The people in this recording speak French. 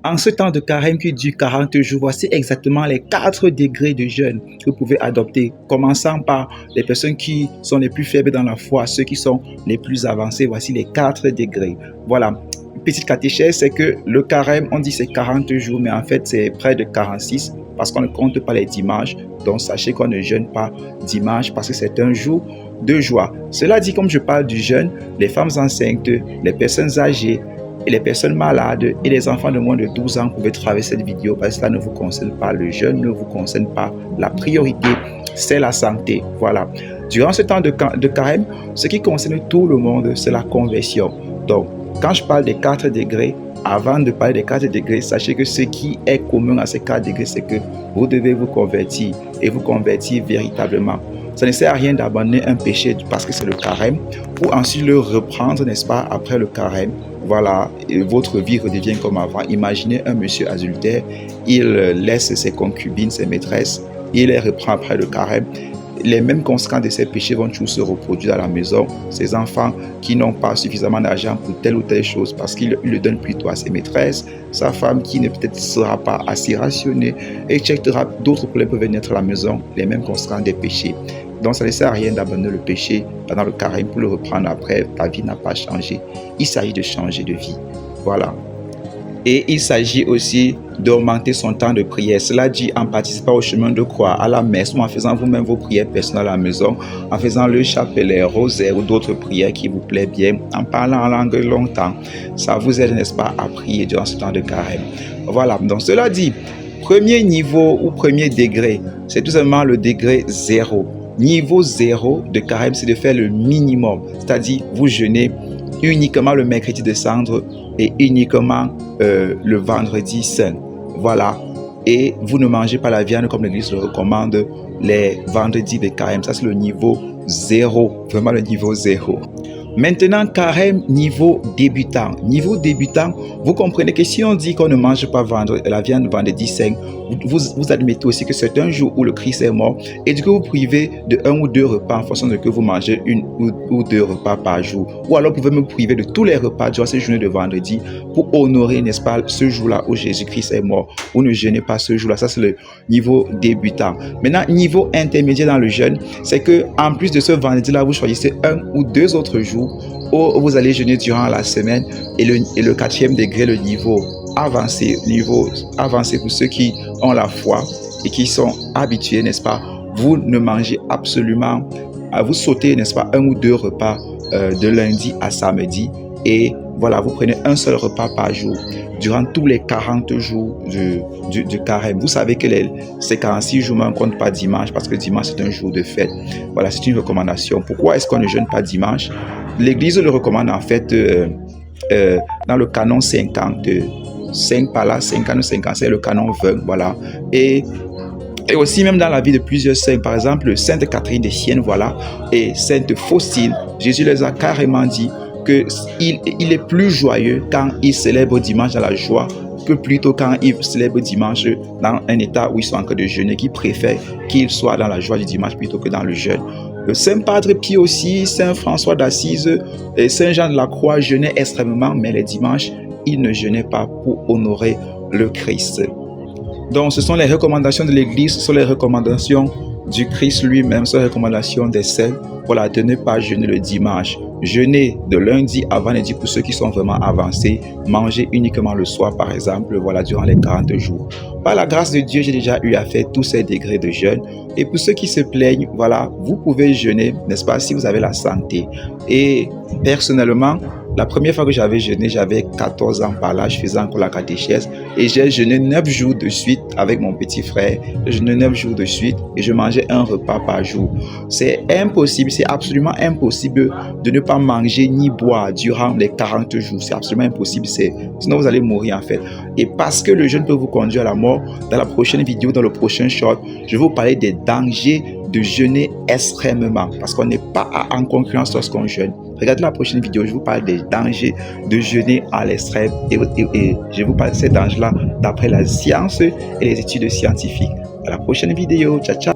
En ce temps de carême qui dure 40 jours, voici exactement les 4 degrés de jeûne que vous pouvez adopter, commençant par les personnes qui sont les plus faibles dans la foi, ceux qui sont les plus avancés. Voici les 4 degrés. Voilà. Petite catéchèse, c'est que le carême, on dit c'est 40 jours, mais en fait c'est près de 46 parce qu'on ne compte pas les dimanches. Donc sachez qu'on ne jeûne pas dimanche parce que c'est un jour de joie. Cela dit, comme je parle du jeûne, les femmes enceintes, les personnes âgées, et les personnes malades et les enfants de moins de 12 ans pouvaient traverser cette vidéo parce que cela ne vous concerne pas. Le jeûne ne vous concerne pas. La priorité, c'est la santé. Voilà. Durant ce temps de carême, ce qui concerne tout le monde, c'est la conversion. Donc, quand je parle des 4 degrés, avant de parler des 4 degrés, sachez que ce qui est commun à ces 4 degrés, c'est que vous devez vous convertir et vous convertir véritablement. Ça ne sert à rien d'abandonner un péché parce que c'est le carême pour ensuite le reprendre, n'est-ce pas, après le carême. Voilà, et votre vie redevient comme avant. Imaginez un monsieur adultère, il laisse ses concubines, ses maîtresses, il les reprend après le carême. Les mêmes conséquences de ces péchés vont toujours se reproduire à la maison. Ces enfants qui n'ont pas suffisamment d'argent pour telle ou telle chose parce qu'il le donne plutôt à ses maîtresses, sa femme qui ne peut-être sera pas assez rationnée, etc. D'autres problèmes peuvent naître à la maison, les mêmes conséquences des péchés. Donc ça ne sert à rien d'abandonner le péché pendant le carême pour le reprendre après. Ta vie n'a pas changé. Il s'agit de changer de vie. Voilà. Et il s'agit aussi d'augmenter son temps de prière. Cela dit, en participant au chemin de croix, à la messe, ou en faisant vous-même vos prières personnelles à la maison, en faisant le chapelet, rosaire ou d'autres prières qui vous plaisent bien, en parlant en langue longtemps. Ça vous aide, n'est-ce pas, à prier durant ce temps de carême. Voilà. Donc cela dit, premier niveau ou premier degré, c'est tout simplement le degré 0. Niveau 0 de carême, c'est de faire le minimum, c'est-à-dire vous jeûnez uniquement le mercredi de cendre et uniquement le vendredi saint. Voilà. Et vous ne mangez pas la viande comme l'Église le recommande les vendredis de carême. Ça, c'est le niveau 0, vraiment le niveau 0. Maintenant, carême niveau débutant. Niveau débutant, vous comprenez que si on dit qu'on ne mange pas la viande vendredi saint, vous admettez aussi que c'est un jour où le Christ est mort et du coup vous privez de 1 ou 2 repas en fonction de que vous mangez 1 ou 2 repas par jour. Ou alors vous pouvez me priver de tous les repas durant cette journée de vendredi pour honorer, n'est-ce pas, ce jour-là où Jésus-Christ est mort. Ou ne jeûnez pas ce jour-là. Ça, c'est le niveau débutant. Maintenant, niveau intermédiaire dans le jeûne, c'est que en plus de ce vendredi-là, vous choisissez 1 ou 2 autres jours où vous allez jeûner durant la semaine et le 4e degré, le niveau avancé pour ceux qui ont la foi et qui sont habitués, n'est-ce pas, vous ne mangez absolument, vous sautez, n'est-ce pas, 1 ou 2 repas de lundi à samedi et voilà, vous prenez un seul repas par jour durant tous les 40 jours du carême. Vous savez que ces 46 jours, on ne compte pas dimanche parce que dimanche c'est un jour de fête. Voilà, c'est une recommandation. Pourquoi est-ce qu'on ne jeûne pas dimanche? L'Église le recommande en fait dans le canon 55 par là, 50 ou 55, le canon 20, voilà. Et aussi même dans la vie de plusieurs saints, par exemple Sainte Catherine de Sienne, voilà, et Sainte Faustine, Jésus les a carrément dit qu'il est plus joyeux quand il célèbre dimanche dans la joie que plutôt quand il célèbre dimanche dans un état où ils sont en train de jeûner, qui préfère qu'il soit dans la joie du dimanche plutôt que dans le jeûne. Le Saint Padre Pie aussi, Saint François d'Assise et Saint Jean de la Croix jeûnaient extrêmement, mais les dimanches, ils ne jeûnaient pas pour honorer le Christ. Donc, ce sont les recommandations de l'Église, ce sont les recommandations du Christ lui-même, ce sont les recommandations des saints. Voilà, de ne pas jeûner le dimanche. Jeûner de lundi à vendredi pour ceux qui sont vraiment avancés. Manger uniquement le soir, par exemple, voilà, durant les 40 jours. Par la grâce de Dieu, j'ai déjà eu à faire tous ces degrés de jeûne. Et pour ceux qui se plaignent, voilà, vous pouvez jeûner, n'est-ce pas, si vous avez la santé. Et personnellement, la première fois que j'avais jeûné, j'avais 14 ans par là, je faisais encore la catéchèse et j'ai jeûné 9 jours de suite avec mon petit frère. J'ai jeûné 9 jours de suite et je mangeais un repas par jour. C'est impossible, c'est absolument impossible de ne pas manger ni boire durant les 40 jours. C'est absolument impossible, sinon vous allez mourir en fait. Et parce que le jeûne peut vous conduire à la mort, dans la prochaine vidéo, dans le prochain short, je vais vous parler des dangers de jeûner extrêmement parce qu'on n'est pas en concurrence lorsqu'on jeûne. Regardez la prochaine vidéo, je vous parle des dangers de jeûner à l'extrême et je vous parle de ces dangers-là d'après la science et les études scientifiques. À la prochaine vidéo, ciao ciao.